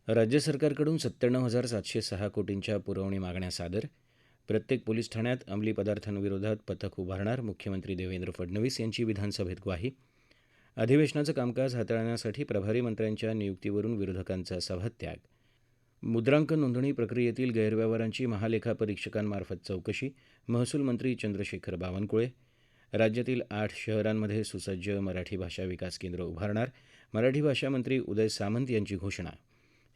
राज्य सरकारकडून 97,706 कोटींच्या पुरवणी मागण्या सादर. प्रत्येक पोलीस ठाण्यात अंमली पदार्थांविरोधात पथक उभारणार. मुख्यमंत्री देवेंद्र फडणवीस यांची विधानसभेत ग्वाही. अधिवेशनाचं कामकाज हाताळण्यासाठी प्रभारी मंत्र्यांच्या नियुक्तीवरून विरोधकांचा सभात्याग. मुद्रांक नोंदणी प्रक्रियेतील गैरव्यवहारांची महालेखापरीक्षकांमार्फत चौकशी. महसूल मंत्री चंद्रशेखर बावनकुळे. राज्यातील 8 शहरांमध्ये सुसज्ज मराठी भाषा विकास केंद्र उभारणार. मराठी भाषा मंत्री उदय सामंत यांची घोषणा.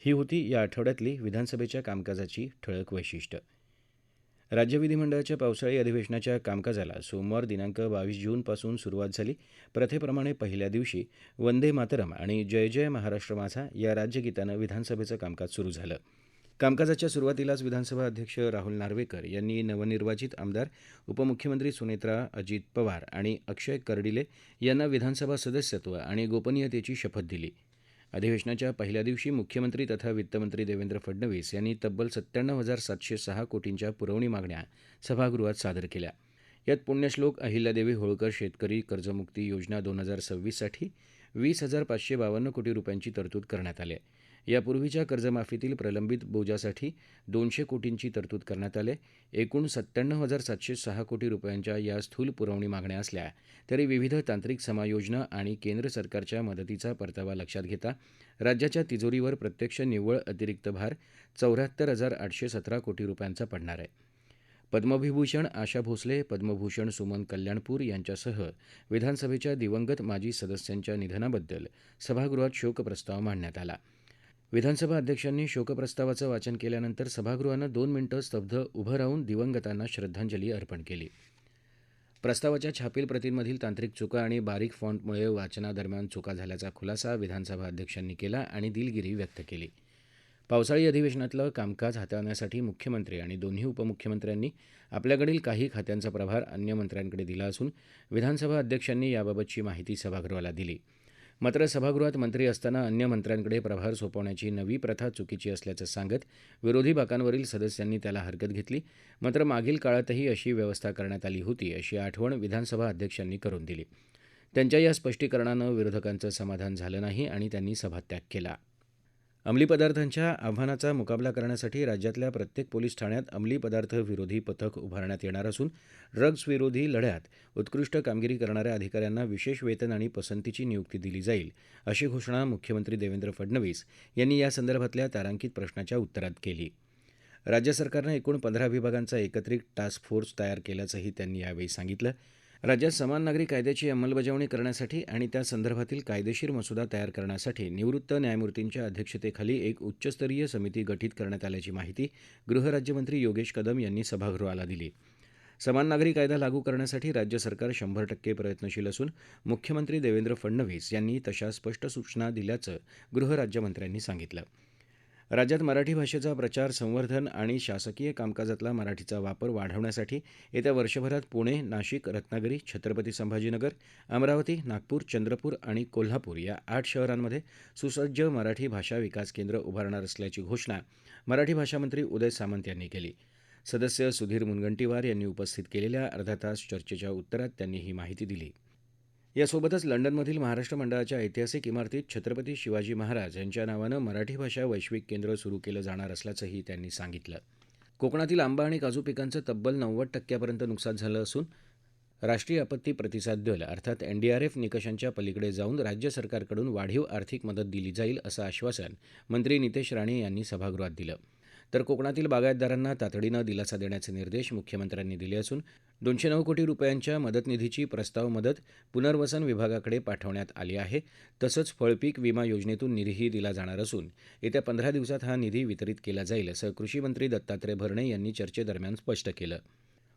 ही होती या आठवड्यातली विधानसभेच्या कामकाजाची ठळक वैशिष्ट्य. राज्य विधिमंडळाच्या पावसाळी अधिवेशनाच्या कामकाजाला सोमवार दिनांक 22 जूनपासून सुरुवात झाली. प्रथेप्रमाणे पहिल्या दिवशी वंदे मातरम आणि जय जय महाराष्ट्र माझा या राज्यगीतानं विधानसभेचं कामकाज सुरू झालं. कामकाजाच्या सुरुवातीलाच विधानसभा अध्यक्ष राहुल नार्वेकर यांनी नवनिर्वाचित आमदार, उपमुख्यमंत्री सुनेत्रा अजित पवार आणि अक्षय कर्डिले यांना विधानसभा सदस्यत्व आणि गोपनीयतेची शपथ दिली. अधिवेशनाच्या पहिल्या दिवशी मुख्यमंत्री तथा वित्तमंत्री देवेंद्र फडणवीस यांनी तब्बल 97,706 कोटींच्या पुरवणी मागण्या सभागृहात सादर केल्या. यात पुण्यश्लोक अहिल्यादेवी होळकर शेतकरी कर्जमुक्ती योजना 2026 साठी 20,552 कोटी रुपयांची तरतूद करण्यात आली आहे. यापूर्वीच्या कर्जमाफीतील प्रलंबित बोजासाठी 200 कोटींची तरतूद करण्यात आली. एकूण 97,706 कोटी रुपयांच्या या स्थूल पुरवणी मागण्या असल्या तरी विविध तांत्रिक समायोजनं आणि केंद्र सरकारच्या मदतीचा परतावा लक्षात घेता राज्याच्या तिजोरीवर प्रत्यक्ष निव्वळ अतिरिक्त भार 74,817 कोटी रुपयांचा पडणार आहे. पद्मविभूषण आशा भोसले, पद्मभूषण सुमन कल्याणपूर यांच्यासह विधानसभेच्या दिवंगत माजी सदस्यांच्या निधनाबद्दल सभागृहात शोकप्रस्ताव मांडण्यात आला. विधानसभा अध्यक्षांनी शोकप्रस्तावाचं वाचन केल्यानंतर सभागृहानं 2 मिनिटं स्तब्ध उभं राहून दिवंगतांना श्रद्धांजली अर्पण केली. प्रस्तावाच्या छापील प्रतींमधील तांत्रिक चुका आणि बारीक फॉन्टमुळे वाचनादरम्यान चुका झाल्याचा खुलासा विधानसभा अध्यक्षांनी केला आणि दिलगिरी व्यक्त केली. पावसाळी अधिवेशनातलं कामकाज हाताळण्यासाठी मुख्यमंत्री आणि दोन्ही उपमुख्यमंत्र्यांनी आपल्याकडील काही खात्यांचा प्रभार अन्य मंत्र्यांकडे दिला असून विधानसभा अध्यक्षांनी याबाबतची माहिती सभागृहाला दिली. मात्र सभागृहात मंत्री असताना अन्य मंत्र्यांकडे प्रभार सोपवण्याची नवी प्रथा चुकीची असल्याचं सांगत विरोधी बाकांवरील सदस्यांनी त्याला हरकत घेतली. मात्र मागील काळातही अशी व्यवस्था करण्यात आली होती अशी आठवण विधानसभा अध्यक्षांनी करून दिली. त्यांच्या या स्पष्टीकरणानं विरोधकांचं समाधान झालं नाही आणि त्यांनी सभात्याग केला. अंमली पदार्थांच्या आव्हानाचा मुकाबला करण्यासाठी राज्यातल्या प्रत्येक पोलीस ठाण्यात अंमली पदार्थ विरोधी पथक उभारण्यात येणार असून ड्रग्ज विरोधी लढ्यात उत्कृष्ट कामगिरी करणाऱ्या अधिकाऱ्यांना विशेष वेतन आणि पसंतीची नियुक्ती दिली जाईल अशी घोषणा मुख्यमंत्री देवेंद्र फडणवीस यांनी यासंदर्भातल्या तारांकित प्रश्नाच्या उत्तरात केली. राज्य सरकारनं एकूण 15 विभागांचा एकत्रित टास्क फोर्स तयार केल्याचंही त्यांनी यावेळी सांगितलं. राज्यात समान नागरी कायद्याची अंमलबजावणी करण्यासाठी आणि त्या संदर्भातील कायदेशीर मसुदा तयार करण्यासाठी निवृत्त न्यायमूर्तींच्या अध्यक्षतेखाली एक उच्चस्तरीय समिती गठीत करण्यात आल्याची माहिती गृहराज्यमंत्री योगेश कदम यांनी सभागृहाला दिली. समान नागरी कायदा लागू करण्यासाठी राज्य सरकार 100% प्रयत्नशील असून मुख्यमंत्री देवेंद्र फडणवीस यांनी तशा स्पष्ट सूचना दिल्याचं गृहराज्यमंत्र्यांनी सांगितलं. राज्यात मराठी भाषेचा प्रचार, संवर्धन आणि शासकीय कामकाजातला मराठीचा वापर वाढवण्यासाठी येत्या वर्षभरात पुणे, नाशिक, रत्नागिरी, छत्रपती संभाजीनगर, अमरावती, नागपूर, चंद्रपूर आणि कोल्हापूर या 8 शहरांमध्ये सुसज्ज मराठी भाषा विकास केंद्र उभारणार असल्याची घोषणा मराठी भाषा मंत्री उदय सामंत यांनी केली. सदस्य सुधीर मुनगंटीवार यांनी उपस्थित केलेल्या अर्धा तास चर्चेच्या उत्तरात त्यांनी ही माहिती दिली. यासोबतच लंडनमधील महाराष्ट्र मंडळाच्या ऐतिहासिक इमारतीत छत्रपती शिवाजी महाराज यांच्या नावानं मराठी भाषा वैश्विक केंद्र सुरू केलं जाणार असल्याचंही त्यांनी सांगितलं. कोकणातील आंबा आणि काजू पिकांचं तब्बल 90% नुकसान झालं असून राष्ट्रीय आपत्ती प्रतिसाद दल अर्थात NDRF निकषांच्या पलीकडे जाऊन राज्य सरकारकडून वाढीव आर्थिक मदत दिली जाईल असं आश्वासन मंत्री नितेश राणे यांनी सभागृहात दिलं. तर कोकणातील बागायतदारांना तातडीनं दिलासा देण्याचे निर्देश मुख्यमंत्र्यांनी दिले असून 209 कोटी रुपयांच्या मदतनिधीची प्रस्ताव मदत पुनर्वसन विभागाकडे पाठवण्यात आली आहे. तसंच फळपीक विमा योजनेतून निधीही दिला जाणार असून येत्या 15 दिवसात हा निधी वितरित केला जाईल असं कृषीमंत्री दत्तात्रय भरणे यांनी चर्चेदरम्यान स्पष्ट केलं.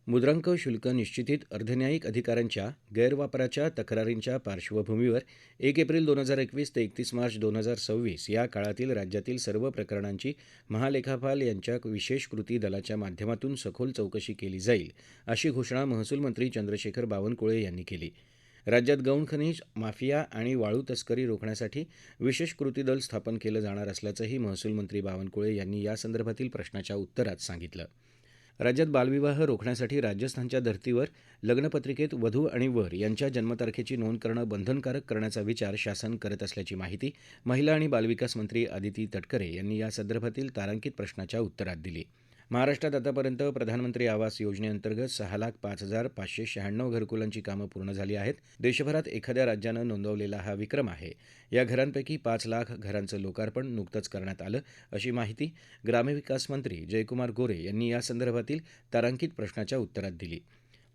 मुद्रांक शुल्क निश्चितीत अर्धन्यायिक अधिकाऱ्यांच्या गैरवापराच्या तक्रारींच्या पार्श्वभूमीवर 1 एप्रिल 2021 ते 31 मार्च 2026 या काळातील राज्यातील सर्व प्रकरणांची महालेखापाल यांच्या विशेष कृती दलाच्या माध्यमातून सखोल चौकशी केली जाईल अशी घोषणा महसूल मंत्री चंद्रशेखर बावनकुळे यांनी केली. राज्यात गौण खनिज माफिया आणि वाळू तस्करी रोखण्यासाठी विशेष कृती दल स्थापन केलं जाणार असल्याचंही महसूल मंत्री बावनकुळे यांनी यासंदर्भातील प्रश्नाच्या उत्तरात सांगितलं. राज्यात बालविवाह रोखण्यासाठी राजस्थानच्या धर्तीवर लग्नपत्रिकेत वधू आणि वर यांच्या जन्मतारखेची नोंद करणं बंधनकारक करण्याचा विचार शासन करत असल्याची माहिती महिला आणि बालविकास मंत्री आदिती तटकरे यांनी या संदर्भातील तारांकित प्रश्नाच्या उत्तरात दिली. महाराष्ट्रात आतापर्यंत प्रधानमंत्री आवास योजनेअंतर्गत 6,05,596 घरकुलांची कामं पूर्ण झाली आहेत. देशभरात एखाद्या राज्यानं नोंदवलेला हा विक्रम आहे. या घरांपैकी 5 लाख घरांचं लोकार्पण नुकतंच करण्यात आलं, अशी माहिती ग्रामविकास मंत्री जयकुमार गोरे यांनी या संदर्भातील तारांकित प्रश्नाच्या उत्तरात दिली.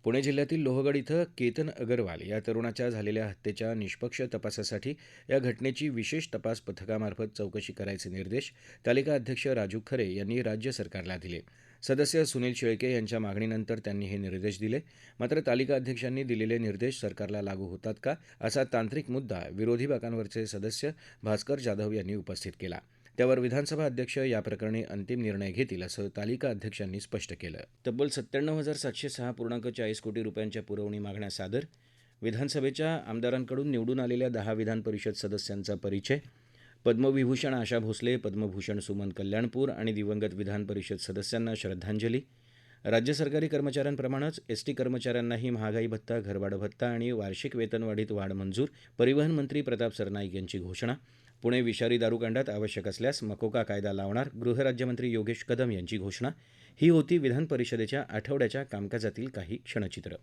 पुणे जिल्ह्यातील लोहगड इथं केतन अगरवाल या तरुणाच्या झालेल्या हत्येच्या निष्पक्ष तपासासाठी या घटनेची विशेष तपास पथकामार्फत चौकशी करायचे निर्देश तालिका अध्यक्ष राजू खरे यांनी राज्य सरकारला दिले. सदस्य सुनील शेळके यांच्या मागणीनंतर त्यांनी हे निर्देश दिले. मात्र तालिका अध्यक्षांनी दिलेले निर्देश सरकारला लागू होतात का, असा तांत्रिक मुद्दा विरोधी बाकांवरचे सदस्य भास्कर जाधव यांनी उपस्थित केला. त्यावर विधानसभा अध्यक्ष या प्रकरणी अंतिम निर्णय घेतील, असं तालिका अध्यक्षांनी स्पष्ट केलं. तब्बल 97,706.40 कोटी रुपयांच्या पुरवणी मागण्या सादर. विधानसभेच्या आमदारांकडून निवडून आलेल्या 10 विधान परिषद सदस्यांचा परिचय. पद्मविभूषण आशा भोसले, पद्मभूषण सुमन कल्याणपूर आणि दिवंगत विधान परिषद सदस्यांना श्रद्धांजली. राज्य सरकारी कर्मचाऱ्यांप्रमाणेच एसटी कर्मचाऱ्यांनाही महागाई भत्ता, घरभाडं भत्ता आणि वार्षिक वेतनवाढीत वाढ मंजूर. परिवहन मंत्री प्रताप सरनाईक यांची घोषणा. पुणे विषारी दारूकांडात आवश्यक असल्यास मकोका कायदा लावणार. गृहराज्यमंत्री योगेश कदम यांची घोषणा. ही होती विधान परिषदेच्या आठवड्याच्या कामकाजातील काही क्षणचित्र.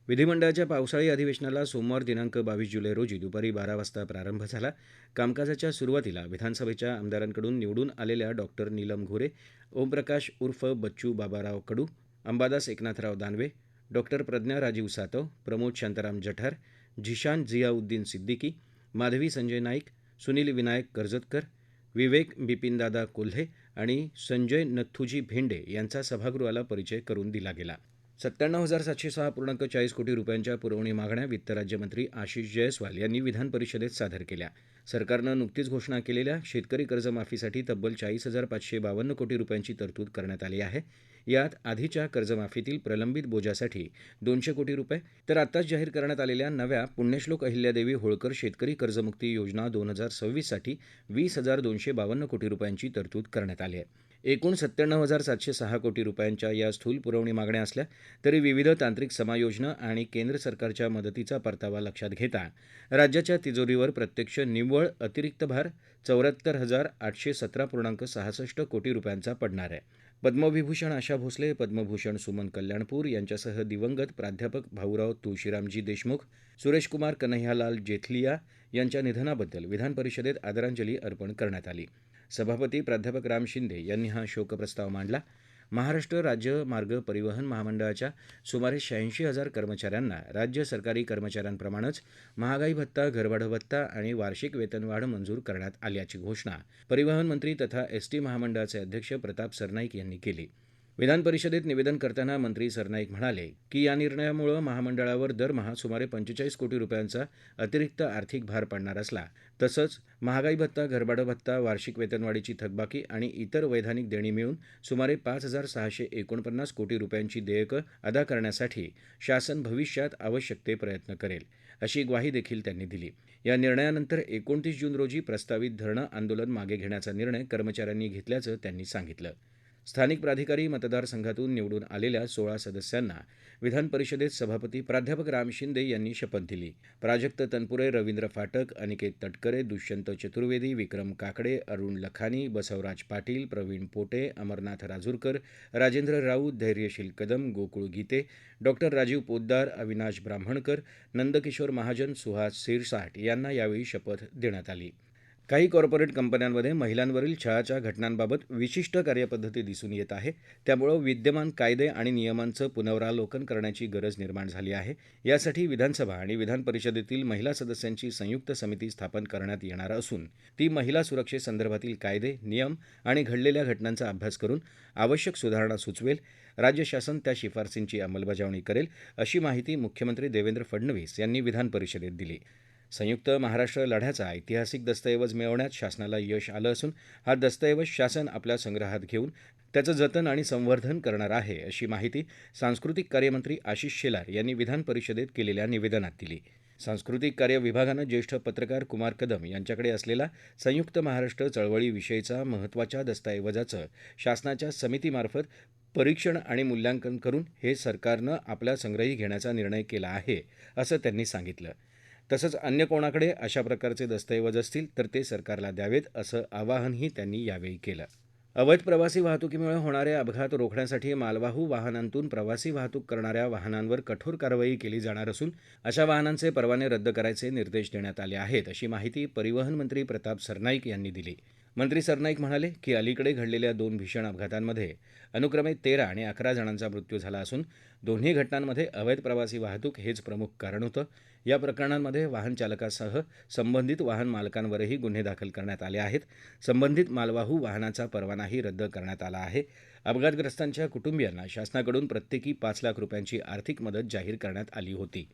विधिमंडळाच्या पावसाळी अधिवेशनाला सोमवार दिनांक 22 जुलै रोजी दुपारी 12 वाजता प्रारंभ झाला. कामकाजाच्या सुरुवातीला विधानसभेच्या आमदारांकडून निवडून आलेल्या डॉक्टर नीलम घोरे, ओमप्रकाश उर्फ बच्चू बाबाराव कडू, अंबादास एकनाथराव दानवे, डॉक्टर प्रज्ञा राजीव सातव, प्रमोद शांताराम जठार, झिशान जियाउद्दीन सिद्दीकी, माधवी संजय नाईक, सुनील विनायक कर्जतकर, विवेक बिपिनदादा कोल्हे आणि संजय नथ्थूजी भेंडे यांचा सभागृहाला परिचय करून दिला गेला. 97,706.40 कोटी रुपयांच्या पुरवणी मागण्या वित्त राज्यमंत्री आशिष जयस्वाल यांनी विधान परिषदेत सादर केल्या. सरकारनं नुकतीच घोषणा केलेल्या शेतकरी कर्जमाफीसाठी तब्बल 40,552 कोटी रुपयांची तरतूद करण्यात आली आहे. यात आधीच्या कर्जमाफीतील प्रलंबित बोजासाठी 200 कोटी रुपये, तर आत्ताच जाहीर करण्यात आलेल्या नव्या पुण्यश्लोक अहिल्यादेवी होळकर शेतकरी कर्जमुक्ती योजना 2026 साठी 20,252 कोटी रुपयांची तरतूद करण्यात आली आहे. एकूण 97,706 कोटी रुपयांच्या या स्थूल पुरवणी मागण्या असल्या तरी विविध तांत्रिक समायोजनं आणि केंद्र सरकारच्या मदतीचा परतावा लक्षात घेता राज्याच्या तिजोरीवर प्रत्यक्ष निव्वळ अतिरिक्त भार 74,817.66 कोटी रुपयांचा पडणार आहे. पद्मविभूषण आशा भोसले, पद्मभूषण सुमन कल्याणपूर यांच्यासह दिवंगत प्राध्यापक भाऊराव तुळशीरामजी देशमुख, सुरेशकुमार कन्हैयालाल जेथलिया यांच्या निधनाबद्दल विधान परिषदेत आदरांजली अर्पण करण्यात आली. सभापती प्राध्यापक राम शिंदे यांनी हा शोकप्रस्ताव मांडला. महाराष्ट्र राज्य मार्ग परिवहन महामंडळाच्या सुमारे 86,000 कर्मचाऱ्यांना राज्य सरकारी कर्मचाऱ्यांप्रमाणेच महागाई भत्ता, घरभाडं भत्ता आणि वार्षिक वेतनवाढ मंजूर करण्यात आल्याची घोषणा परिवहन मंत्री तथा एसटी महामंडळाचे अध्यक्ष प्रताप सरनाईक यांनी केली. विधान परिषदेत निवेदन करताना मंत्री सरनाईक म्हणाले की या निर्णयामुळे महामंडळावर दरमहा सुमारे 45 कोटी रुपयांचा अतिरिक्त आर्थिक भार पडणार असला तसंच महागाई भत्ता, घरभाडं भत्ता, वार्षिक वेतनवाढीची थकबाकी आणि इतर वैधानिक देणी मिळून सुमारे 5,649 कोटी रुपयांची देयकं अदा करण्यासाठी शासन भविष्यात आवश्यक ते प्रयत्न करेल, अशी ग्वाही देखील त्यांनी दिली. या निर्णयानंतर 29 जून रोजी प्रस्तावित धरणं आंदोलन मागे घेण्याचा निर्णय कर्मचाऱ्यांनी घेतल्याचं त्यांनी सांगितलं. स्थानिक प्राधिकारी मतदारसंघातून निवडून आलेल्या 16 सदस्यांना विधान परिषदेत सभापती प्राध्यापक राम शिंदे यांनी शपथ दिली. प्राजक्त तनपुरे, रवींद्र फाटक, अनिकेत तटकरे, दुष्यंत चतुर्वेदी, विक्रम काकडे, अरुण लखानी, बसवराज पाटील, प्रवीण पोटे, अमरनाथ राजूरकर, राजेंद्र राऊत, धैर्यशील कदम, गोकुळ गीते, डॉक्टर राजीव पोद्दार, अविनाश ब्राह्मणकर, नंदकिशोर महाजन, सुहास सिरसाट यांना यावेळी शपथ देण्यात आली. काही कॉर्पोरेट कंपन्यांमध्ये महिलांवरील छळाच्या घटनांबाबत विशिष्ट कार्यपद्धती दिसून येत आहे. त्यामुळे विद्यमान कायदे आणि नियमांचं पुनरावलोकन करण्याची गरज निर्माण झाली आहे. यासाठी विधानसभा आणि विधान परिषदेतील महिला सदस्यांची संयुक्त समिती स्थापन करण्यात येणार असून ती महिला सुरक्षेसंदर्भातील कायदे, नियम आणि घडलेल्या घटनांचा अभ्यास करून आवश्यक सुधारणा सुचवेल. राज्य शासन त्या शिफारसींची अंमलबजावणी करेल, अशी माहिती मुख्यमंत्री देवेंद्र फडणवीस यांनी विधान परिषदेत दिली. संयुक्त महाराष्ट्र लढ्याचा ऐतिहासिक दस्तऐवज मिळवण्यात शासनाला यश आलं असून हा दस्तऐवज शासन आपल्या संग्रहात घेऊन त्याचं जतन आणि संवर्धन करणार आहे, अशी माहिती सांस्कृतिक कार्यमंत्री आशिष शेलार यांनी विधान परिषदेत केलेल्या निवेदनात दिली. सांस्कृतिक कार्य विभागानं ज्येष्ठ पत्रकार कुमार कदम यांच्याकडे असलेला संयुक्त महाराष्ट्र चळवळीविषयीचा महत्त्वाच्या दस्तऐवजाचं शासनाच्या समितीमार्फत परीक्षण आणि मूल्यांकन करून हे सरकारनं आपल्या संग्रही घेण्याचा निर्णय केला आहे असं त्यांनी सांगितलं. तसंच अन्य कोणाकडे अशा प्रकारचे दस्तऐवज असतील तर ते सरकारला द्यावेत असं आवाहनही त्यांनी यावेळी केलं. अवैध प्रवासी वाहतुकीमुळे होणारे अपघात रोखण्यासाठी मालवाहू वाहनांतून प्रवासी वाहतूक करणाऱ्या वाहनांवर कठोर कारवाई केली जाणार असून अशा वाहनांचे परवाने रद्द करायचे निर्देश देण्यात आले आहेत अशी माहिती परिवहन मंत्री प्रताप सरनाईक यांनी दिली. मंत्री सरनाईक म्हणाले की अलीकडे घडलेल्या 2 भीषण अपघातांमध्ये अनुक्रमे 13 आणि 11 जणांचा मृत्यू झाला असून दोन्ही घटनांमध्ये अवैध प्रवासी वाहतूक हेच प्रमुख कारण होतं. या प्रकरणांमध्ये वाहन चालकासह संबंधित वाहन मालकांवरही गुन्हे दाखल करण्यात आले आहेत. संबंधित मालवाहू वाहनाचा परवानाही रद्द करण्यात आला आहे. अपघातग्रस्तांच्या कुटुंबियांना शासनाकडून प्रत्येकी 5 लाख रुपयांची आर्थिक मदत जाहीर करण्यात आली होती.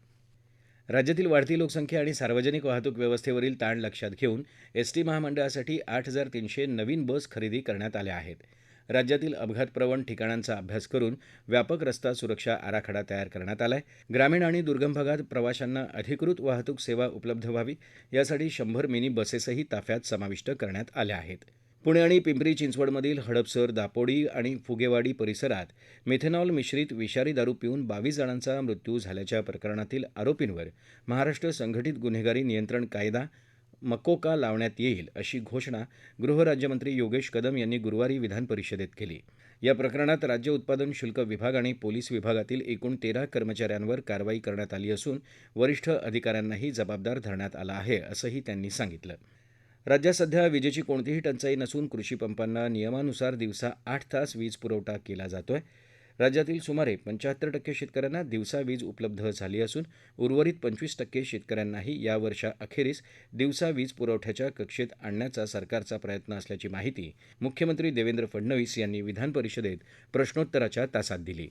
राज्यातील वाढती लोकसंख्या आणि सार्वजनिक वाहतूक व्यवस्थेवरील ताण लक्षात घेऊन एसटी महामंडळासाठी 8,300 नवीन बस खरेदी करण्यात आल्या आहेत. राज्यातील अपघातप्रवण ठिकाणांचा अभ्यास करून व्यापक रस्ता सुरक्षा आराखडा तयार करण्यात आला आहे. ग्रामीण आणि दुर्गम भागात प्रवाशांना अधिकृत वाहतूक सेवा उपलब्ध व्हावी यासाठी 100 मिनी बसेसही ताफ्यात समाविष्ट करण्यात आल्या आहेत. पुणे आणि पिंपरी चिंचवडमधील हडपसर, दापोडी आणि फुगेवाडी परिसरात मिथेनॉल मिश्रित विषारी दारू पिऊन 22 जणांचा मृत्यू झाल्याच्या प्रकरणातील आरोपींवर महाराष्ट्र संघटित गुन्हेगारी नियंत्रण कायदा मकोका लावण्यात येईल अशी घोषणा गृहराज्यमंत्री योगेश कदम यांनी गुरुवारी विधान परिषदेत केली. या प्रकरणात राज्य उत्पादन शुल्क विभाग आणि पोलीस विभागातील एकूण 13 कर्मचाऱ्यांवर कारवाई करण्यात आली असून वरिष्ठ अधिकाऱ्यांनाही जबाबदार धरण्यात आलं आहे असंही त्यांनी सांगितलं. राज्यात सध्या विजेची कोणतीही टंचाई नसून कृषी पंपांना नियमानुसार दिवसा 8 तास वीज पुरवठा केला जातोय. राज्यातील सुमारे 75% शेतकऱ्यांना दिवसा वीज उपलब्ध झाली असून उर्वरित 25% शेतकऱ्यांनाही या वर्षाअखेरीस दिवसा वीज पुरवठ्याच्या कक्षेत आणण्याचा सरकारचा प्रयत्न असल्याची माहिती मुख्यमंत्री देवेंद्र फडणवीस यांनी विधान परिषदेत प्रश्नोत्तराच्या तासात दिली.